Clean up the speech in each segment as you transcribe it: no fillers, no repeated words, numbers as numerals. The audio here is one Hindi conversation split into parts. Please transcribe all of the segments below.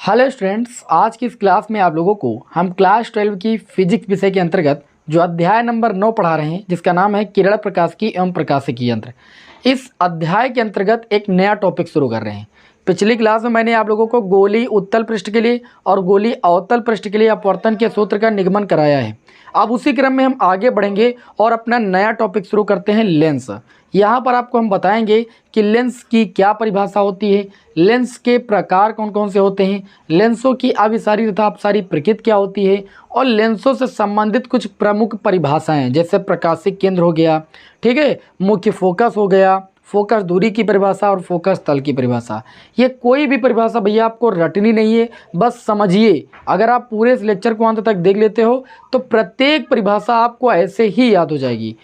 हेलो स्टूडेंट्स, आज की इस क्लास में आप लोगों को हम क्लास 12 की फिजिक्स विषय के अंतर्गत जो अध्याय नंबर 9 पढ़ा रहे हैं, जिसका नाम है किरण प्रकाशिकी एवं प्रकाशिकी यंत्र। इस अध्याय के अंतर्गत एक नया टॉपिक शुरू कर रहे हैं। पिछली क्लास में मैंने आप लोगों को गोली उत्तल पृष्ठ के लिए और गोली अवतल पृष्ठ के लिए अपवर्तन के सूत्र का निगमन कराया है। अब उसी क्रम में हम आगे बढ़ेंगे और अपना नया टॉपिक शुरू करते हैं, लेंस। यहाँ पर आपको हम बताएंगे कि लेंस की क्या परिभाषा होती है, लेंस के प्रकार कौन कौन से होते हैं, लेंसों की आविसारी तथा अपसारी प्रकृति क्या होती है, और लेंसों से संबंधित कुछ प्रमुख परिभाषाएं जैसे प्रकाशिक केंद्र हो गया, ठीक है, मुख्य फोकस हो गया, फोकस दूरी की परिभाषा और फोकस तल की परिभाषा। ये कोई भी परिभाषा भैया आपको रटनी नहीं है, बस समझिए। अगर आप पूरे इस लेक्चर को अंत तक देख लेते हो तो प्रत्येक परिभाषा आपको ऐसे ही याद हो जाएगी।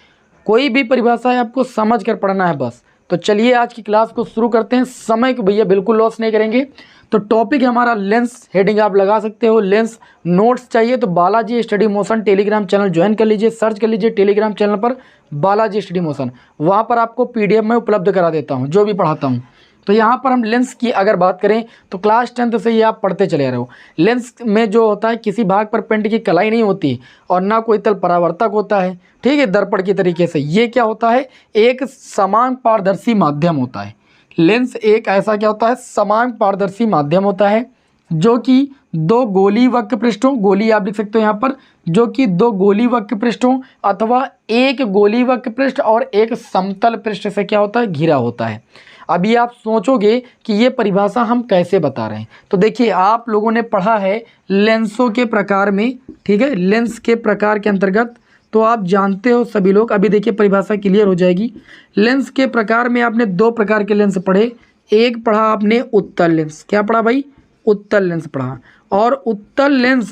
कोई भी परिभाषा है आपको समझ कर पढ़ना है बस। तो चलिए आज की क्लास को शुरू करते हैं। समय को भैया बिल्कुल लॉस नहीं करेंगे। तो टॉपिक है हमारा लेंस, हेडिंग आप लगा सकते हो लेंस। नोट्स चाहिए तो Balaji study motion Telegram channel join कर लीजिए, सर्च कर लीजिए टेलीग्राम चैनल पर बालाजी स्टडी मोशन। वहाँ पर आपको पीडीएफ में उपलब्ध करा देता हूँ जो भी पढ़ाता हूँ। तो यहाँ पर हम लेंस की अगर बात करें तो क्लास 10 से ही आप पढ़ते चले रहे हो। लेंस में जो होता है किसी भाग पर पेंट की कलाई नहीं होती और ना कोई तल परावर्तक होता है, ठीक है, दर्पण की तरीके से। ये क्या होता है, एक समान पारदर्शी माध्यम होता है। लेंस एक ऐसा क्या होता है, समान पारदर्शी माध्यम होता है जो कि दो गोली वक्र पृष्ठों, गोली आप लिख सकते हो यहाँ पर, जो कि दो गोली वक्र पृष्ठों अथवा एक गोली वक्र पृष्ठ और एक समतल पृष्ठ से क्या होता है, घिरा होता है। अभी आप सोचोगे कि ये परिभाषा हम कैसे बता रहे हैं, तो देखिए आप लोगों ने पढ़ा है लेंसों के प्रकार में, ठीक है, लेंस के प्रकार के अंतर्गत तो आप जानते हो सभी लोग। अभी देखिए परिभाषा क्लियर हो जाएगी। लेंस के प्रकार में आपने दो प्रकार के लेंस पढ़े। एक पढ़ा आपने उत्तल लेंस, क्या पढ़ा भाई, उत्तल लेंस पढ़ा। और उत्तल लेंस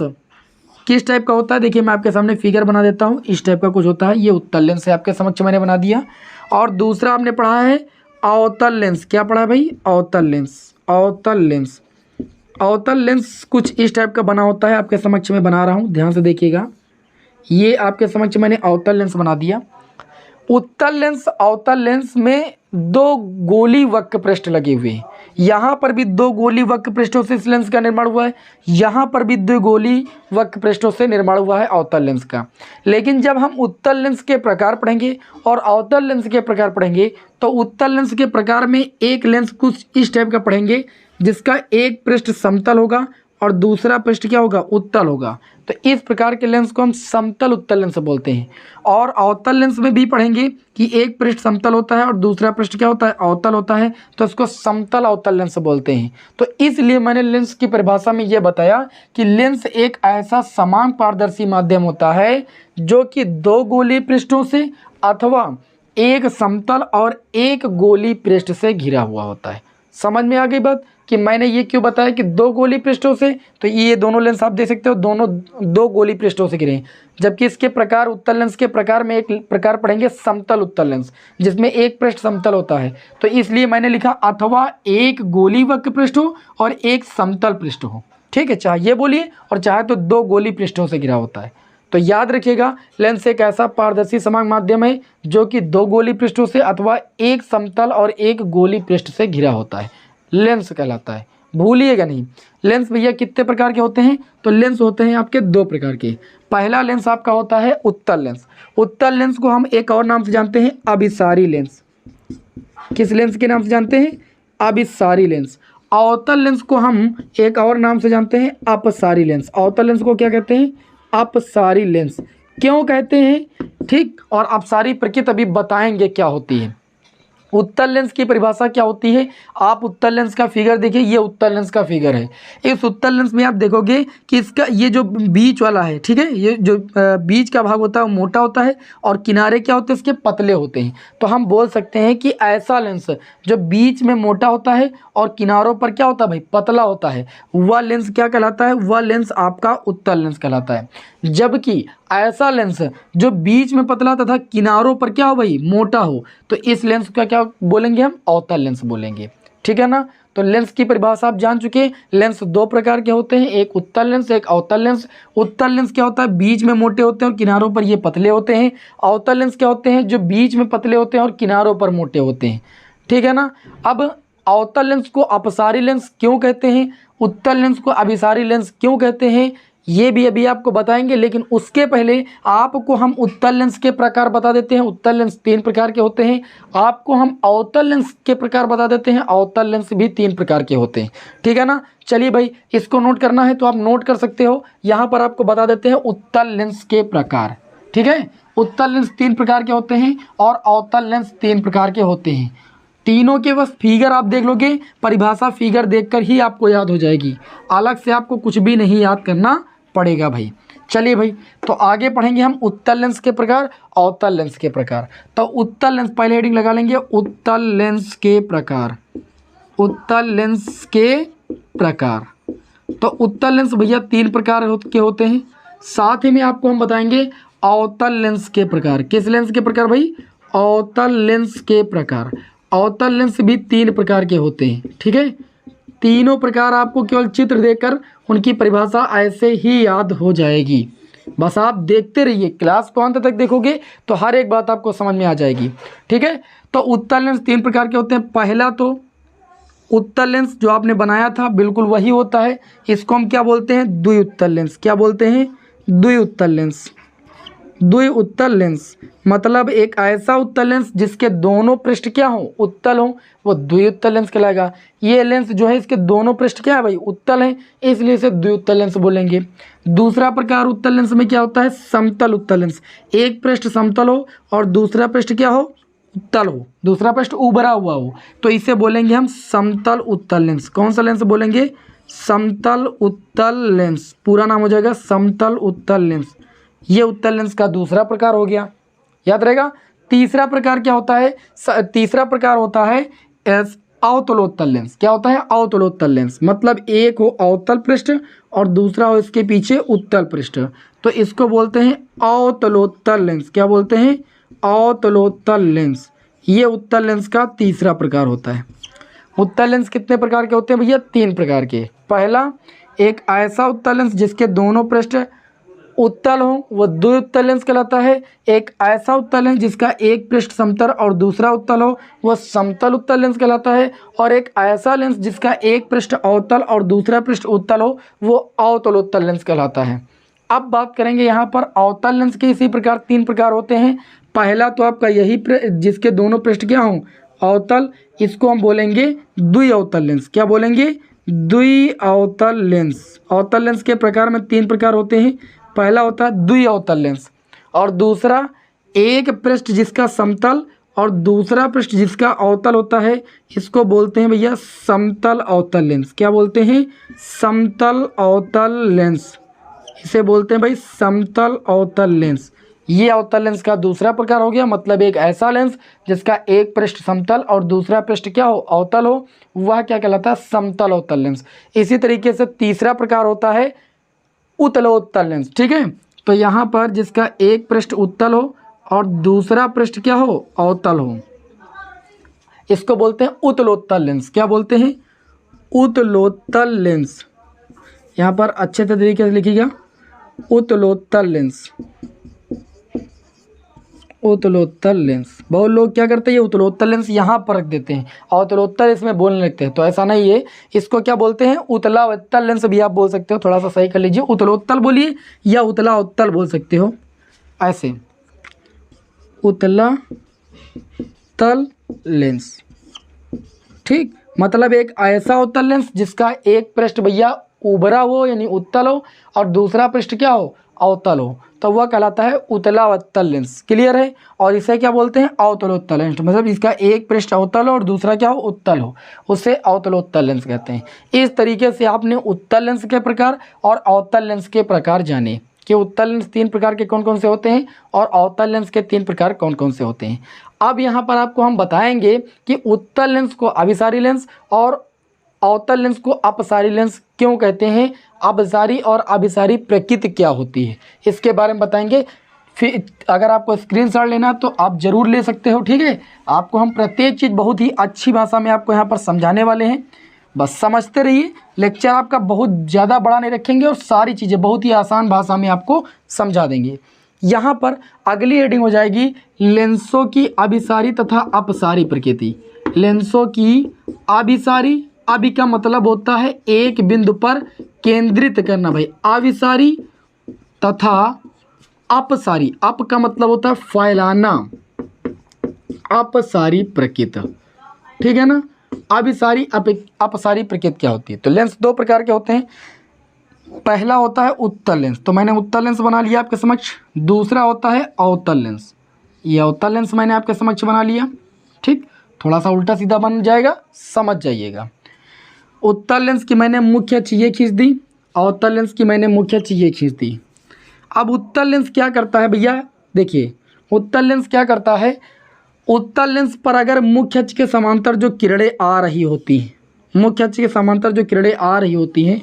किस टाइप का होता है, देखिए मैं आपके सामने फिगर बना देता हूँ, इस टाइप का कुछ होता है। ये उत्तल लेंस है, आपके समक्ष मैंने बना दिया। और दूसरा आपने पढ़ा है अवतल लेंस, क्या पढ़ा भाई, अवतल लेंस। अवतल लेंस, अवतल लेंस कुछ इस टाइप का बना होता है, आपके समक्ष में बना रहा हूँ, ध्यान से देखिएगा। ये आपके समक्ष मैंने अवतल लेंस बना दिया। उत्तल लेंस, अवतल लेंस में दो गोली वक्र पृष्ठ लगे हुए हैं। यहाँ पर भी दो गोली वक्र पृष्ठों से इस लेंस का निर्माण हुआ है, यहाँ पर भी दो गोली वक्र पृष्ठों से निर्माण हुआ है अवतल लेंस का। लेकिन जब हम उत्तल लेंस के प्रकार पढ़ेंगे और अवतल लेंस के प्रकार पढ़ेंगे तो उत्तल लेंस के प्रकार में एक लेंस कुछ इस टाइप का पढ़ेंगे जिसका एक पृष्ठ समतल होगा और दूसरा पृष्ठ क्या होगा, उत्तल होगा। तो इस प्रकार के लेंस को हम समतल उत्तल लेंस बोलते हैं। और अवतल लेंस में भी पढ़ेंगे कि एक पृष्ठ समतल होता है और दूसरा पृष्ठ क्या होता है, अवतल होता है, तो इसको समतल अवतल लेंस बोलते हैं। तो इसलिए मैंने लेंस की परिभाषा में यह बताया कि लेंस एक ऐसा समान पारदर्शी माध्यम होता है जो कि दो गोली पृष्ठों से अथवा एक समतल और एक गोली पृष्ठ से घिरा हुआ होता है। समझ में आ गई बात कि मैंने ये क्यों बताया कि दो गोली पृष्ठों से, तो ये दोनों लेंस आप देख सकते हो, दोनों दो गोली पृष्ठों से घिरे हैं। जबकि इसके प्रकार, उत्तल लेंस के प्रकार में एक प्रकार पढ़ेंगे समतल उत्तल लेंस, जिसमें एक पृष्ठ समतल होता है। तो इसलिए मैंने लिखा अथवा एक गोली वक्र पृष्ठ हो और एक समतल पृष्ठ हो, ठीक है, चाहे ये बोलिए और चाहे तो दो गोली पृष्ठों से घिरा होता है। तो याद रखिएगा, लेंस एक ऐसा पारदर्शी समान माध्यम है जो कि दो गोली पृष्ठों से अथवा एक समतल और एक गोली पृष्ठ से घिरा होता है, लेंस कहलाता है। भूलिएगा नहीं। लेंस भैया कितने प्रकार के होते हैं, तो लेंस होते हैं आपके दो प्रकार के। पहला लेंस आपका होता है उत्तल लेंस। उत्तल लेंस को हम एक और नाम से जानते हैं, अभिसारी लेंस। किस लेंस के नाम से जानते हैं, अभिसारी लेंस। अवतल लेंस को हम एक और नाम से जानते हैं, अपसारी लेंस। अवतल लेंस को क्या कहते हैं, अपसारी लेंस। क्यों कहते हैं, ठीक, और अपसारी प्रकृति अभी बताएंगे क्या होती है। उत्तल लेंस की परिभाषा क्या होती है, आप उत्तल लेंस का फिगर देखिए, ये उत्तल लेंस का फिगर है। इस उत्तल लेंस में आप देखोगे कि इसका ये जो बीच वाला है, ठीक है, ये जो बीच का भाग होता है वो मोटा होता है और किनारे क्या होते हैं, इसके पतले होते हैं। तो हम बोल सकते हैं कि ऐसा लेंस जो बीच में मोटा होता है और किनारों पर क्या होता है भाई, पतला होता है, वह लेंस क्या कहलाता है, वह लेंस आपका उत्तल लेंस कहलाता है। जबकि ऐसा लेंस जो बीच में पतला तथा किनारों पर क्या हो भाई, मोटा हो, तो इस लेंस का क्या बोलेंगे, हम अवतल लेंस बोलेंगे, ठीक है ना। तो लेंस की परिभाषा आप जान चुके हैं। लेंस दो प्रकार के होते हैं, एक उत्तल लेंस, एक अवतल लेंस। उत्तल लेंस क्या होता है, बीच में मोटे होते हैं और किनारों पर ये पतले होते हैं। अवतल लेंस क्या होते हैं, जो बीच में पतले होते हैं और किनारों पर मोटे होते हैं, ठीक है ना। अब अवतल लेंस को अपसारी लेंस क्यों कहते हैं, उत्तल लेंस को अभिसारी लेंस क्यों कहते हैं ये भी अभी आपको बताएंगे, लेकिन उसके पहले आपको हम उत्तल लेंस के प्रकार बता देते हैं। उत्तल लेंस 3 प्रकार के होते हैं। आपको हम अवतल लेंस के प्रकार बता देते हैं। अवतल लेंस भी 3 प्रकार के होते हैं, ठीक है ना। चलिए भाई, इसको नोट करना है तो आप नोट कर सकते हो। यहाँ पर आपको बता देते हैं उत्तल लेंस के प्रकार, ठीक है। उत्तल लेंस 3 प्रकार के होते हैं और अवतल लेंस 3 प्रकार के होते हैं। तीनों के बस फिगर आप देख लोगे, परिभाषा फिगर देखकर ही आपको याद हो जाएगी, अलग से आपको कुछ भी नहीं याद करना पड़ेगा भाई। चलिए भाई, तो आगे पढ़ेंगे हम उत्तल लेंस के प्रकार, अवतल लेंस के प्रकार। तो उत्तल लेंस, पहले हेडिंग लगा लेंगे उत्तल लेंस के प्रकार। उत्तल लेंस के प्रकार, तो उत्तल लेंस भैया 3 प्रकार के होते हैं। साथ ही में आपको हम बताएंगे अवतल लेंस के प्रकार। किस लेंस के प्रकार भाई? अवतल लेंस के प्रकार। अवतल लेंस भी 3 प्रकार के होते हैं, ठीक है। तीनों प्रकार आपको केवल चित्र देखकर उनकी परिभाषा ऐसे ही याद हो जाएगी। बस आप देखते रहिए, क्लास को अंत तक देखोगे तो हर एक बात आपको समझ में आ जाएगी, ठीक है। तो उत्तल लेंस 3 प्रकार के होते हैं। पहला तो उत्तल लेंस जो आपने बनाया था बिल्कुल वही होता है, इसको हम क्या बोलते हैं? द्विउत्तल लेंस। क्या बोलते हैं? द्विउत्तल लेंस। द्विउत्तल लेंस मतलब एक ऐसा उत्तल लेंस जिसके दोनों पृष्ठ क्या हो? उत्तल हो, वो द्विउत्तल लेंस कहलाएगा। ये लेंस जो है इसके दोनों पृष्ठ क्या है भाई? उत्तल है, इसलिए इसे द्विउत्तल लेंस बोलेंगे। दूसरा प्रकार उत्तल लेंस में क्या होता है? समतल उत्तल लेंस। एक पृष्ठ समतल हो और दूसरा पृष्ठ क्या हो? उत्तल हो, दूसरा पृष्ठ उभरा हुआ हो, तो इसे बोलेंगे हम समतल उत्तल लेंस। कौन सा लेंस बोलेंगे? समतल उत्तल लेंस। पूरा नाम हो जाएगा समतल उत्तल लेंस। ये उत्तल लेंस का दूसरा प्रकार हो गया, याद रहेगा। तीसरा प्रकार क्या होता है? तीसरा प्रकार होता है अवतलोत्तल लेंस। क्या होता है? अवतलोत्तल लेंस मतलब एक हो अवतल पृष्ठ और दूसरा हो इसके पीछे उत्तल पृष्ठ, तो इसको बोलते हैं अवतलोत्तल लेंस। क्या बोलते हैं? अवतलोत्तल लेंस। ये उत्तल लेंस का तीसरा प्रकार होता है। उत्तल लेंस कितने प्रकार के होते हैं भैया? 3 प्रकार के। पहला, एक ऐसा उत्तल लेंस जिसके दोनों पृष्ठ उत्तल हो, वह द्विउत्तल लेंस कहलाता है। एक ऐसा उत्तल लेंस जिसका एक पृष्ठ समतल और दूसरा उत्तल हो, वह समतल उत्तल लेंस कहलाता है। और एक ऐसा लेंस जिसका एक पृष्ठ अवतल और दूसरा पृष्ठ उत्तल हो, वो अवतलोत्तल लेंस कहलाता है। अब बात करेंगे यहाँ पर अवतल लेंस के इसी प्रकार 3 प्रकार होते हैं। पहला तो आपका यही जिसके दोनों पृष्ठ क्या हों? अवतल, इसको हम बोलेंगे द्विअवतल लेंस। क्या बोलेंगे? द्विअवतल लेंस। अवतल लेंस के प्रकार में 3 प्रकार होते हैं। पहला होता है द्विअवतल लेंस, और दूसरा एक पृष्ठ जिसका समतल और दूसरा पृष्ठ जिसका अवतल होता है, इसको बोलते हैं भैया समतल अवतल लेंस। क्या बोलते हैं? समतल अवतल लेंस। इसे बोलते हैं भाई समतल अवतल लेंस। ये अवतल लेंस का दूसरा प्रकार हो गया, मतलब एक ऐसा लेंस जिसका एक पृष्ठ समतल और दूसरा पृष्ठ क्या हो? अवतल हो, वह क्या कहलाता है? समतल अवतल लेंस। इसी तरीके से तीसरा प्रकार होता है उत्तलोत्तल लेंस, ठीक है। तो यहाँ पर जिसका एक पृष्ठ उत्तल हो और दूसरा पृष्ठ क्या हो? अवतल हो, इसको बोलते हैं उत्तलोत्तल लेंस। क्या बोलते हैं? उत्तलोत्तल लेंस। यहाँ पर अच्छे तरीके से लिखिएगा, उत्तलोत्तल लेंस। उत्तलोत्तल लेंस। बहुत लोग क्या करते हैं? ये उत्तलोत्तल लेंस यहाँ पर रख देते हैं और उत्तलोत्तल इसमें बोलने लगते हैं, तो ऐसा नहीं है। इसको क्या बोलते हैं? उत्तलावत्तल लेंस भी आप बोल सकते हो। थोड़ा सा सही कर लीजिए, उत्तलोत्तल बोलिए या उत्तलावत्तल बोल सकते हो, ऐसे। उत्तलातल लेंस, ठीक। मतलब एक ऐसा उत्तल लेंस जिसका एक पृष्ठ भैया उभरा हो यानी उत्तल हो और दूसरा पृष्ठ क्या हो? अवतल हो, तो वह कहलाता है उत्तलावत्तल लेंस। क्लियर है। और इसे क्या बोलते हैं? अवतलोत्तल लेंस। मतलब इसका एक पृष्ठ अवतल हो और दूसरा क्या हो? उत्तल हो, उसे अवतलोत्तल लेंस कहते हैं। इस तरीके से आपने उत्तल लेंस के प्रकार और अवतल लेंस के प्रकार जाने कि उत्तल लेंस 3 प्रकार के कौन कौन से होते हैं और अवतल लेंस के 3 प्रकार कौन कौन से होते हैं। अब यहाँ पर आपको हम बताएंगे कि उत्तल लेंस को अभिसारी लेंस और अवतल लेंस को अपसारी लेंस क्यों कहते हैं, अपसारी और अभिसारी प्रकृति क्या होती है, इसके बारे में बताएंगे। फिर अगर आपको स्क्रीनशॉट लेना तो आप ज़रूर ले सकते हो, ठीक है। आपको हम प्रत्येक चीज़ बहुत ही अच्छी भाषा में आपको यहाँ पर समझाने वाले हैं, बस समझते रहिए। लेक्चर आपका बहुत ज़्यादा बड़ा नहीं रखेंगे और सारी चीज़ें बहुत ही आसान भाषा में आपको समझा देंगे। यहाँ पर अगली हेडिंग हो जाएगी लेंसों की अभिसारी तथा अपसारी प्रकृति। लेंसों की अभिसारी अभि का मतलब होता है एक बिंदु पर केंद्रित करना भाई, अभिसारी तथा अपसारी। अप का मतलब होता है फैलाना, अपसारी प्रकृत, ठीक है ना। अभिसारी अपसारी प्रकृत क्या होती है? तो लेंस दो प्रकार के होते हैं। पहला होता है उत्तल लेंस, तो मैंने उत्तल लेंस बना लिया आपके समक्ष। दूसरा होता है अवतल लेंस, ये अवतल लेंस मैंने आपके समक्ष बना लिया, ठीक। थोड़ा सा उल्टा सीधा बन जाएगा, समझ जाइएगा। उत्तल लेंस की मैंने मुख्य अक्ष ये खींच दी, अवतल लेंस की मैंने मुख्य अक्ष ये खींच दी। अब उत्तल लेंस क्या करता है भैया, देखिए उत्तल लेंस क्या करता है। उत्तल लेंस पर अगर मुख्य अक्ष के समांतर जो किरणें आ रही होती हैं, मुख्य अक्ष के समांतर जो किरणें आ रही होती हैं,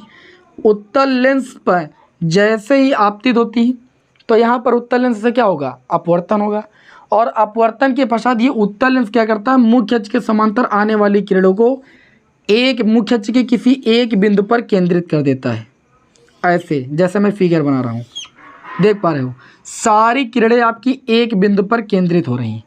उत्तल लेंस पर जैसे ही आपतित होती है तो यहाँ पर उत्तल लेंस से क्या होगा, अपवर्तन होगा। और अपवर्तन के पश्चात ये उत्तल लेंस क्या करता है, मुख्य अक्ष के समांतर आने वाली किरणों को एक मुख्य अक्ष के किसी एक बिंदु पर केंद्रित कर देता है। ऐसे जैसे मैं फिगर बना रहा हूँ, देख पा रहे हो, सारी किरणें आपकी एक बिंदु पर केंद्रित हो रही,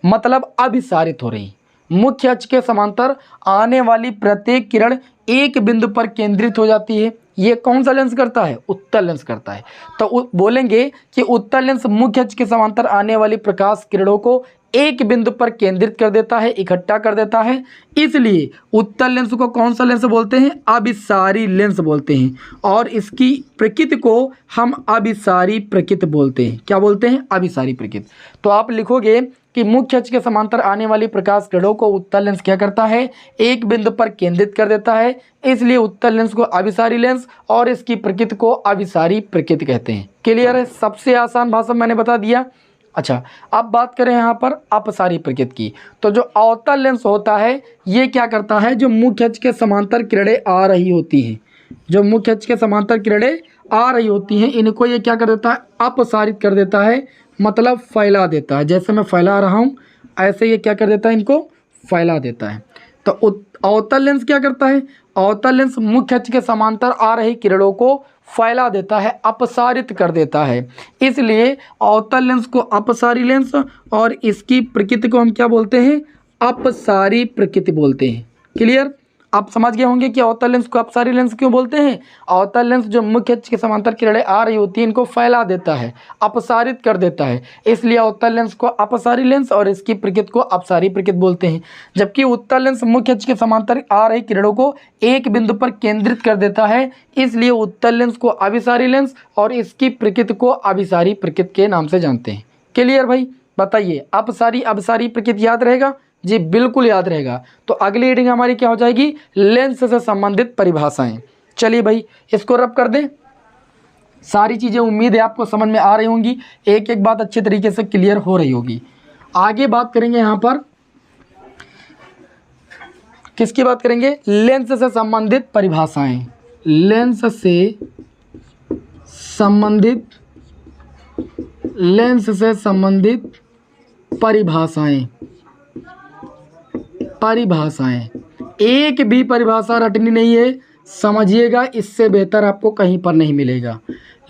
मतलब अभिसारित हो रही। मुख्य अक्ष के समांतर आने वाली प्रत्येक किरण एक बिंदु पर केंद्रित हो जाती है। ये कौन सा लेंस करता है, उत्तल लेंस करता है। तो बोलेंगे कि उत्तल लेंस मुख्य अक्ष के समांतर आने वाली प्रकाश किरणों को एक बिंदु पर केंद्रित कर देता है, इकट्ठा कर देता है। इसलिए उत्तल लेंस को कौन सा लेंस बोलते हैं, अभिसारी लेंस बोलते हैं। और इसकी प्रकृति को हम अभिसारी प्रकृति बोलते हैं। क्या बोलते हैं, अभिसारी प्रकृति। तो आप लिखोगे कि मुख्य अक्ष के समांतर आने वाली प्रकाश किरणों को उत्तल लेंस क्या करता है, एक बिंदु पर केंद्रित कर देता है। इसलिए उत्तल लेंस को अभिसारी लेंस और इसकी प्रकृति को अभिसारी प्रकृति कहते हैं। क्लियर है, सबसे आसान भाषा मैंने बता दिया। अच्छा, अब बात करें यहाँ पर अपसारी प्रकृति की। तो जो अवतल लेंस होता है ये क्या करता है, जो मुख्य अक्ष के समांतर किरणें आ रही होती हैं, जो मुख्य अक्ष के समांतर किरणें आ रही होती हैं, इनको ये क्या कर देता है, अपसारित कर देता है, मतलब फैला देता है। जैसे मैं फैला रहा हूँ ऐसे ये क्या कर देता है, इनको फैला देता है। तो अवतल लेंस क्या करता है, अवतल लेंस मुख्य अक्ष के समांतर आ रही किरणों को फैला देता है, अपसारित कर देता है। इसलिए अवतल लेंस को अपसारी लेंस और इसकी प्रकृति को हम क्या बोलते हैं, अपसारी प्रकृति बोलते हैं। क्लियर, आप समझ गए होंगे कि अवतल लेंस को अपसारी लेंस क्यों बोलते हैं। अवतल लेंस जो मुख्य अक्ष के समांतर किरणें आ रही होती हैं इनको फैला देता है, अपसारित कर देता है। इसलिए अवतल लेंस को अपसारी लेंस और इसकी प्रकृति को अपसारी प्रकृति बोलते हैं। जबकि उत्तल लेंस मुख्य अक्ष के समांतर आ रही किरणों को एक बिंदु पर केंद्रित कर देता है। इसलिए उत्तल लेंस को अभिसारी लेंस और इसकी प्रकृति को अभिसारी प्रकृति के नाम से जानते हैं। क्लियर भाई, बताइए अपसारी अपसारी प्रकृति याद रहेगा जी, बिल्कुल याद रहेगा। तो अगली रीडिंग हमारी क्या हो जाएगी, लेंस से संबंधित परिभाषाएं। चलिए भाई इसको रब कर दें। सारी चीज़ें उम्मीद है आपको समझ में आ रही होंगी, एक एक बात अच्छे तरीके से क्लियर हो रही होगी। आगे बात करेंगे यहाँ पर किसकी बात करेंगे, लेंस से संबंधित परिभाषाएं। लेंस से संबंधित, लेंस से संबंधित परिभाषाएं। परिभाषाएं, एक भी परिभाषा रटनी नहीं है, समझिएगा, इससे बेहतर आपको कहीं पर नहीं मिलेगा।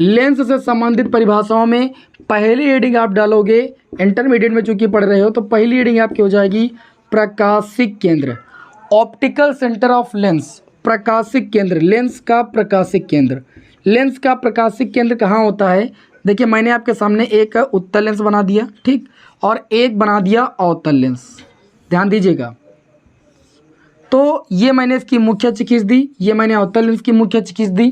लेंस से संबंधित परिभाषाओं में पहली रीडिंग आप डालोगे, इंटरमीडिएट में चूंकि पढ़ रहे हो तो पहली रीडिंग आपकी हो जाएगी प्रकाशिक केंद्र, ऑप्टिकल सेंटर ऑफ लेंस। प्रकाशिक केंद्र, लेंस का प्रकाशिक केंद्र। लेंस का प्रकाशिक केंद्र कहाँ होता है, देखिए मैंने आपके सामने एक उत्तल लेंस बना दिया, ठीक, और एक बना दिया अवतल लेंस, ध्यान दीजिएगा। तो ये मैंने इसकी मुख्य अक्ष खींच दी, ये मैंने अवतल लेंस की मुख्य अक्ष खींच दी।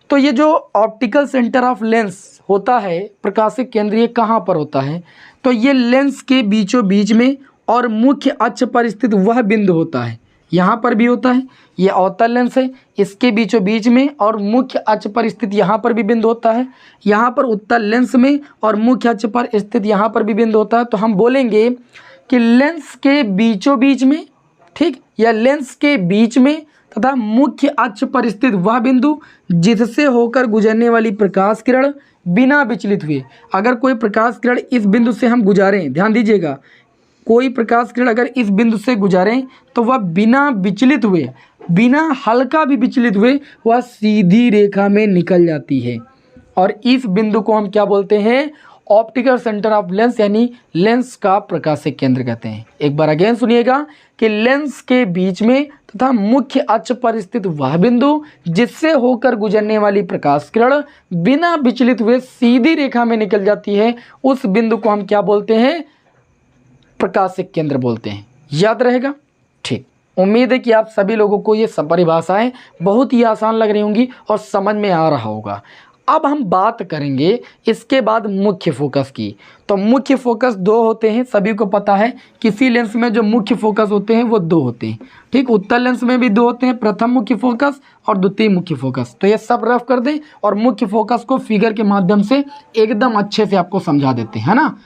तो ये जो ऑप्टिकल सेंटर ऑफ लेंस होता है, प्रकाशिक केंद्र, ये कहाँ पर होता है, तो ये लेंस के बीचों बीच में और मुख्य अक्ष पर स्थित वह बिंदु होता है। यहाँ पर भी होता है, ये अवतल लेंस है, इसके बीचों बीच में और मुख्य अक्ष पर स्थित यहाँ पर भी बिंदु होता है। यहाँ पर उत्तल लेंस में और मुख्य अक्ष पर स्थित यहाँ पर भी बिंदु होता है। तो हम बोलेंगे कि लेंस के बीचों बीच में, ठीक, या लेंस के बीच में तथा मुख्य अक्ष पर स्थित वह बिंदु जिससे होकर गुजरने वाली प्रकाश किरण बिना विचलित हुए, अगर कोई प्रकाश किरण इस बिंदु से हम गुजारें, ध्यान दीजिएगा, कोई प्रकाश किरण अगर इस बिंदु से गुजारें तो वह बिना विचलित हुए, बिना हल्का भी विचलित हुए वह सीधी रेखा में निकल जाती है। और इस बिंदु को हम क्या बोलते हैं, ऑप्टिकल सेंटर ऑफ लेंस यानी लेंस का प्रकाशिक केंद्र कहते हैं। एक बार अगेन सुनिएगा कि लेंस के बीच में तथा मुख्य अक्ष पर स्थित वह बिंदु जिससे होकर गुजरने वाली प्रकाश किरण बिना विचलित हुए सीधी रेखा में निकल जाती है, उस बिंदु को हम क्या बोलते हैं? प्रकाशिक केंद्र बोलते हैं। याद रहेगा? ठीक, उम्मीद है कि आप सभी लोगों को ये सब परिभाषाएं बहुत ही आसान लग रही होंगी और समझ में आ रहा होगा। अब हम बात करेंगे इसके बाद मुख्य फोकस की। तो मुख्य फोकस दो होते हैं, सभी को पता है। किसी लेंस में जो मुख्य फोकस होते हैं वो दो होते हैं। ठीक, उत्तल लेंस में भी दो होते हैं, प्रथम मुख्य फोकस और द्वितीय मुख्य फोकस। तो ये सब रफ कर दें और मुख्य फोकस को फिगर के माध्यम से एकदम अच्छे से आपको समझा देते हैं, है ना।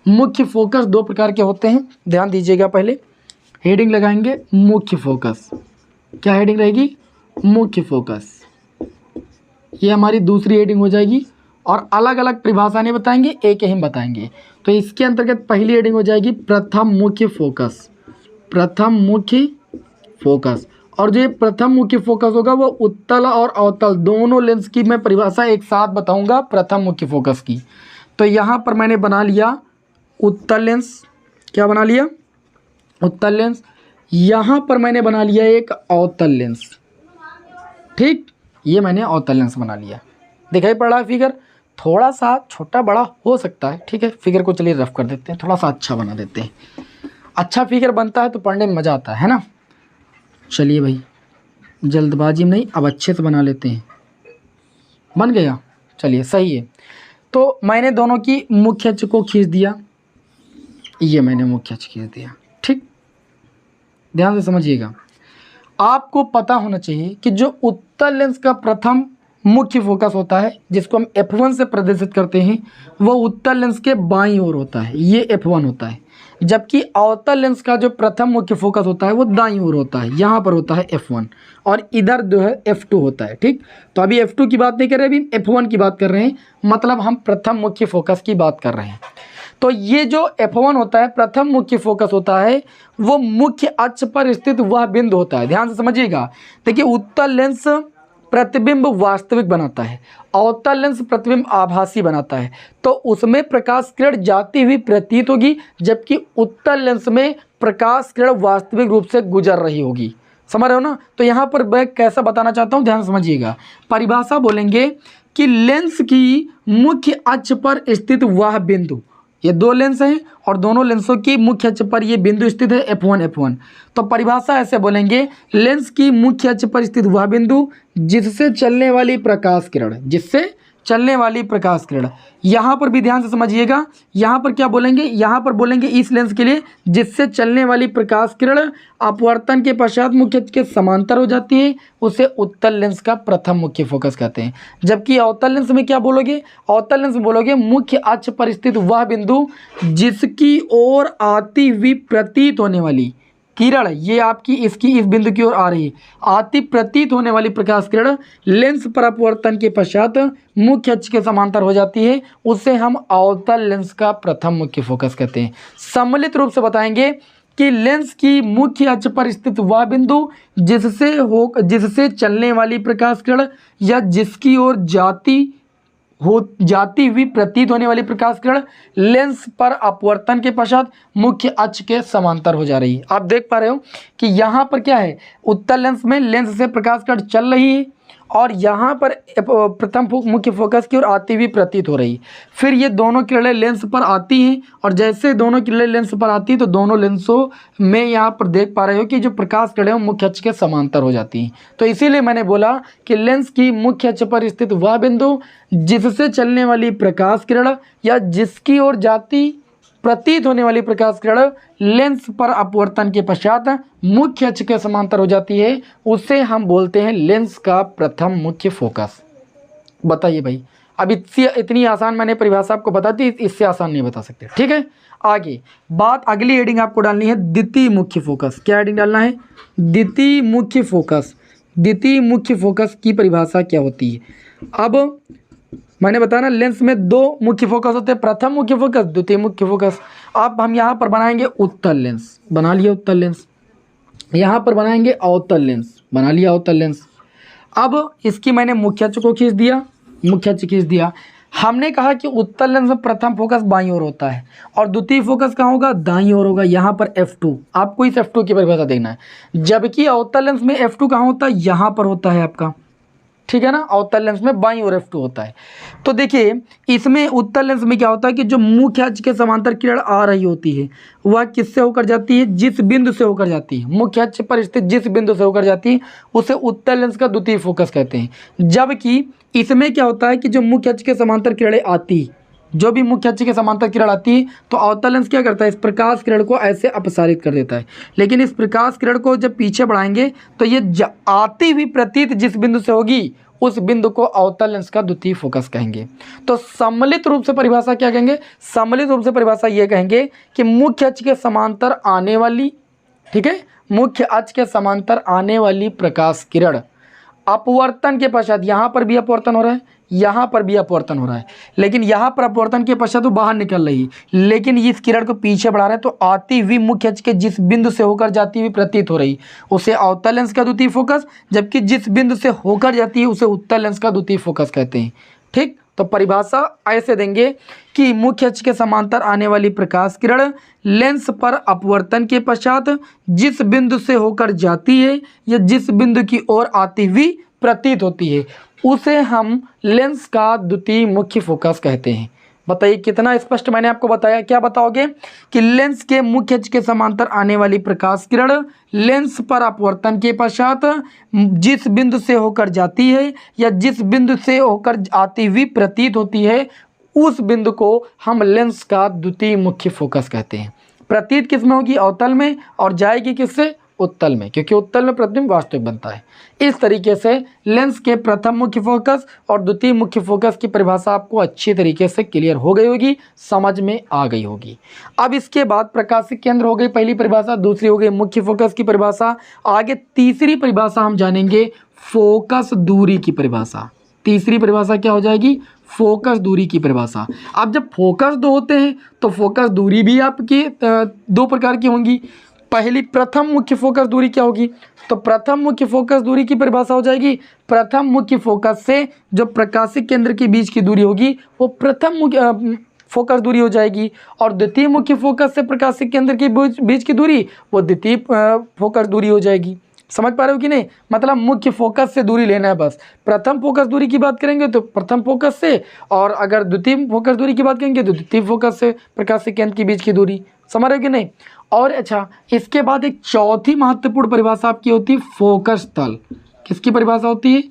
मुख्य फोकस दो प्रकार के होते हैं, ध्यान दीजिएगा। पहले हेडिंग लगाएंगे मुख्य फोकस। क्या हेडिंग रहेगी? मुख्य फोकस। ये हमारी दूसरी हेडिंग हो जाएगी और अलग अलग परिभाषा नहीं बताएंगे, एक ही बताएंगे। तो इसके अंतर्गत पहली हेडिंग हो जाएगी प्रथम मुख्य फोकस। प्रथम मुख्य फोकस। और जो ये प्रथम मुख्य फोकस होगा वो उत्तल और अवतल दोनों लेंस की मैं परिभाषा एक साथ बताऊंगा प्रथम मुख्य फोकस की। तो यहाँ पर मैंने बना लिया उत्तल लेंस। क्या बना लिया? उत्तल लेंस। यहाँ पर मैंने बना लिया एक अवतल लेंस। ठीक, ये मैंने अवतल लेंस बना लिया। दिखाई पड़ रहा है फिगर? थोड़ा सा छोटा बड़ा हो सकता है, ठीक है। फिगर को चलिए रफ कर देते हैं, थोड़ा सा अच्छा बना देते हैं। अच्छा फिगर बनता है तो पढ़ने में मज़ा आता है ना। चलिए भाई, जल्दबाजी में नहीं, अब अच्छे से बना लेते हैं। बन गया? चलिए, सही है। तो मैंने दोनों की मुख्य अक्ष को खींच दिया, ये मैंने मुख्य अक्ष खींच दिया। ठीक, ध्यान से समझिएगा। आपको पता होना चाहिए कि जो उत्तल लेंस का प्रथम मुख्य फोकस होता है, जिसको हम F1 से प्रदर्शित करते हैं, वो उत्तल लेंस के बाईं ओर होता है, ये F1 होता है। जबकि अवतल लेंस का जो प्रथम मुख्य फोकस होता है वो दाईं ओर होता है, यहाँ पर होता है F1 और इधर जो है F2 होता है। ठीक, तो अभी F2 की बात नहीं कर रहे, अभी F1 की बात कर रहे हैं, मतलब हम प्रथम मुख्य फोकस की बात कर रहे हैं। तो ये जो F1 होता है, प्रथम मुख्य फोकस होता है, वो मुख्य अक्ष पर स्थित वह बिंदु होता है। ध्यान से समझिएगा। देखिए, उत्तल लेंस प्रतिबिंब वास्तविक बनाता है, अवतल लेंस प्रतिबिंब आभासी बनाता है। तो उसमें प्रकाश किरण जाती हुई प्रतीत होगी, जबकि उत्तल लेंस में प्रकाश किरण वास्तविक रूप से गुजर रही होगी। समझ रहे हो ना। तो यहाँ पर मैं कैसा बताना चाहता हूँ, ध्यान समझिएगा। परिभाषा बोलेंगे कि लेंस की मुख्य अक्ष पर स्थित वह बिंदु, ये दो लेंस हैं और दोनों लेंसों की मुख्य अक्ष पर ये बिंदु स्थित है F1। तो परिभाषा ऐसे बोलेंगे, लेंस की मुख्य अक्ष पर स्थित वह बिंदु जिससे चलने वाली प्रकाश किरण, जिससे चलने वाली प्रकाश किरण। यहाँ पर भी ध्यान से समझिएगा, यहाँ पर क्या बोलेंगे? यहाँ पर बोलेंगे इस लेंस के लिए जिससे चलने वाली प्रकाश किरण अपवर्तन के पश्चात मुख्य अक्ष के समांतर हो जाती है, उसे उत्तल लेंस का प्रथम मुख्य फोकस कहते हैं। जबकि अवतल लेंस में क्या बोलोगे? अवतल लेंस में बोलोगे मुख्य अक्ष पर स्थित वह बिंदु जिसकी ओर आती हुई प्रतीत होने वाली किरण, ये आपकी इसकी इस बिंदु की ओर आ रही आती प्रतीत होने वाली प्रकाश किरण लेंस पर अपवर्तन के पश्चात मुख्य अक्ष के समांतर हो जाती है, उसे हम अवतल लेंस का प्रथम मुख्य फोकस कहते हैं। सम्मिलित रूप से बताएंगे कि लेंस की मुख्य अक्ष पर स्थित वह बिंदु जिससे चलने वाली प्रकाश किरण या जिसकी ओर जाती हुई प्रतीत होने वाली प्रकाश किरण लेंस पर अपवर्तन के पश्चात मुख्य अक्ष के समांतर हो जा रही है। आप देख पा रहे हो कि यहाँ पर क्या है, उत्तल लेंस में लेंस से प्रकाश किरण चल रही है और यहाँ पर प्रथम मुख्य फोकस की ओर आती हुई प्रतीत हो रही। फिर ये दोनों किरणें लेंस पर आती हैं और जैसे दोनों किरणें लेंस पर आती हैं तो दोनों लेंसों में यहाँ पर देख पा रहे हो कि जो प्रकाश किरणें वो मुख्य अक्ष के समांतर हो जाती हैं। तो इसीलिए मैंने बोला कि लेंस की मुख्य अक्ष पर स्थित वह बिंदु जिससे चलने वाली प्रकाश किरण या जिसकी ओर जाती प्रतीत होने वाली प्रकाश किरण लेंस पर अपवर्तन के पश्चात मुख्य अक्ष के समांतर हो जाती है, उसे हम बोलते हैं लेंस का प्रथम मुख्य फोकस। बताइए भाई, अब इतनी आसान मैंने परिभाषा आपको बता दी, इससे आसान नहीं बता सकते। ठीक है, आगे बात, अगली हेडिंग आपको डालनी है द्वितीय मुख्य फोकस। क्या हेडिंग डालना है? द्वितीय मुख्य फोकस। द्वितीय मुख्य फोकस की परिभाषा क्या होती है? अब मैंने बताया ना, लेंस में दो मुख्य फोकस होते हैं, प्रथम मुख्य फोकस, द्वितीय मुख्य फोकस। अब हम यहाँ पर बनाएंगे उत्तल लेंस, बना लिया उत्तल लेंस। यहाँ पर बनाएंगे अवतल लेंस, बना लिया अवतल लेंस। अब इसकी मैंने मुख्य अक्ष को खींच दिया, मुख्य अक्ष खींच दिया। हमने कहा कि उत्तल लेंस में प्रथम फोकस बाईं ओर होता है और द्वितीय फोकस कहाँ होगा, दाईं ओर होगा, यहाँ पर F2। आपको इस F2 की परिभाषा देखना है। जबकि अवतल लेंस में F2 कहाँ होता है, यहाँ पर होता है आपका, ठीक है ना। अवतल लेंस में बाईं ओर F2 होता है। तो देखिए इसमें उत्तल लेंस में क्या होता है कि जो मुख्य अक्ष के समांतर किरण आ रही होती है वह किससे होकर जाती है, जिस बिंदु से होकर जाती है, मुख्य अक्ष पर स्थित जिस बिंदु से होकर जाती है उसे उत्तल लेंस का द्वितीय फोकस कहते हैं। जबकि इसमें क्या होता है कि जो मुख्य अक्ष के समांतर किरणें आती, जो भी मुख्य अक्ष के समांतर किरण आती है तो अवतल लेंस क्या करता है, इस प्रकाश किरण को ऐसे अपसारित कर देता है। लेकिन इस प्रकाश किरण को जब पीछे बढ़ाएंगे तो ये आती हुई प्रतीत जिस बिंदु से होगी उस बिंदु को अवतल लेंस का द्वितीय फोकस कहेंगे। तो सम्मिलित रूप से परिभाषा क्या कहेंगे, सम्मिलित रूप से परिभाषा ये कहेंगे कि मुख्य अक्ष के समांतर आने वाली, ठीक है, मुख्य अक्ष के समांतर आने वाली प्रकाश किरण अपवर्तन के पश्चात, यहाँ पर भी अपवर्तन हो रहा है, यहाँ पर भी अपवर्तन हो रहा है, लेकिन यहाँ पर अपवर्तन के पश्चात तो बाहर निकल रही, लेकिन इस किरण को पीछे बढ़ा रहे हैं तो आती हुई मुख्य अक्ष के जिस बिंदु से होकर जाती हुई प्रतीत हो रही उसे अवतल लेंस का द्वितीय फोकस, जबकि जिस बिंदु से होकर जाती है उसे उत्तल लेंस का द्वितीय फोकस कहते हैं। ठीक, तो परिभाषा ऐसे देंगे कि मुख्य अक्ष के समांतर आने वाली प्रकाश किरण लेंस पर अपवर्तन के पश्चात जिस बिंदु से होकर जाती है या जिस बिंदु की ओर आती हुई प्रतीत होती है उसे हम लेंस का द्वितीय मुख्य फोकस कहते हैं। बताइए कितना स्पष्ट मैंने आपको बताया। क्या बताओगे कि लेंस के मुख्य अक्ष के समांतर आने वाली प्रकाश किरण लेंस पर अपवर्तन के पश्चात जिस बिंदु से होकर जाती है या जिस बिंदु से होकर आती हुई प्रतीत होती है उस बिंदु को हम लेंस का द्वितीय मुख्य फोकस कहते हैं। प्रतीत किस में होगी, अवतल में, और जाएगी किससे, उत्तल में, क्योंकि उत्तल में प्रतिबिंब वास्तविक बनता है। इस तरीके से लेंस के प्रथम मुख्य फोकस और द्वितीय मुख्य फोकस की परिभाषा आपको अच्छी तरीके से क्लियर हो गई होगी, समझ में आ गई होगी। अब इसके बाद प्रकाशिक केंद्र हो गई पहली परिभाषा, दूसरी हो गई मुख्य फोकस की परिभाषा। आगे तीसरी परिभाषा हम जानेंगे फोकस दूरी की परिभाषा। तीसरी परिभाषा क्या हो जाएगी, फोकस दूरी की परिभाषा। अब जब फोकस दो होते हैं तो फोकस दूरी भी आपकी दो प्रकार की होंगी। पहली प्रथम मुख्य फोकस दूरी क्या होगी, तो प्रथम मुख्य फोकस दूरी की परिभाषा हो जाएगी प्रथम मुख्य फोकस से जो प्रकाशिक केंद्र के बीच की दूरी होगी वो प्रथम मुख्य फोकस दूरी हो जाएगी, और द्वितीय मुख्य फोकस से प्रकाशिक केंद्र के बीच की दूरी वो द्वितीय फोकस दूरी हो जाएगी। समझ पा रहे हो कि नहीं, मतलब मुख्य फोकस से दूरी लेना है बस। प्रथम फोकस दूरी की बात करेंगे तो प्रथम फोकस से, और अगर द्वितीय फोकस दूरी की बात करेंगे तो द्वितीय फोकस से प्रकाशिक केंद्र के बीच की दूरी। समझ रहे हो कि नहीं। और अच्छा, इसके बाद एक चौथी महत्वपूर्ण परिभाषा आपकी होती है फोकस तल। किसकी परिभाषा होती है,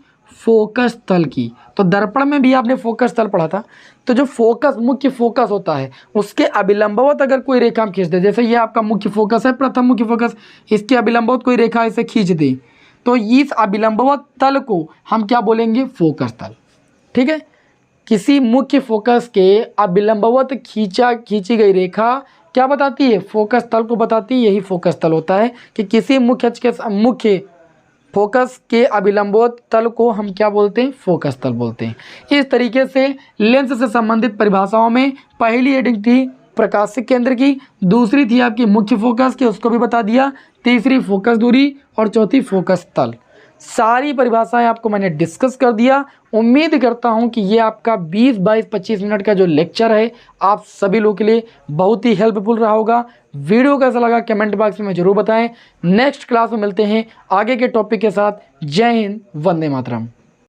फोकस तल की। तो दर्पण में भी आपने फोकस तल पढ़ा था। तो जो फोकस मुख्य फोकस होता है उसके अभिलंबवत अगर कोई रेखा हम खींच दे, जैसे ये आपका मुख्य फोकस है, प्रथम मुख्य फोकस, इसके अभिलंबवत कोई रेखा इसे खींच दे तो इस अभिलंबवत तल को हम क्या बोलेंगे, फोकस तल। ठीक है, किसी मुख्य फोकस के अभिलंबवत खींची गई रेखा क्या बताती है, फोकस तल को बताती है। यही फोकस तल होता है कि किसी मुख्य फोकस के अभिलंबवत तल को हम क्या बोलते हैं, फोकस तल बोलते हैं। इस तरीके से लेंस से संबंधित परिभाषाओं में पहली हेडिंग थी प्रकाशिक केंद्र की, दूसरी थी आपकी मुख्य फोकस की, उसको भी बता दिया, तीसरी फोकस दूरी, और चौथी फोकस तल। सारी परिभाषाएं आपको मैंने डिस्कस कर दिया। उम्मीद करता हूं कि ये आपका 20, 22, 25 मिनट का जो लेक्चर है आप सभी लोगों के लिए बहुत ही हेल्पफुल रहा होगा। वीडियो कैसा लगा कमेंट बॉक्स में जरूर बताएं। नेक्स्ट क्लास में मिलते हैं आगे के टॉपिक के साथ। जय हिंद, वंदे मातरम।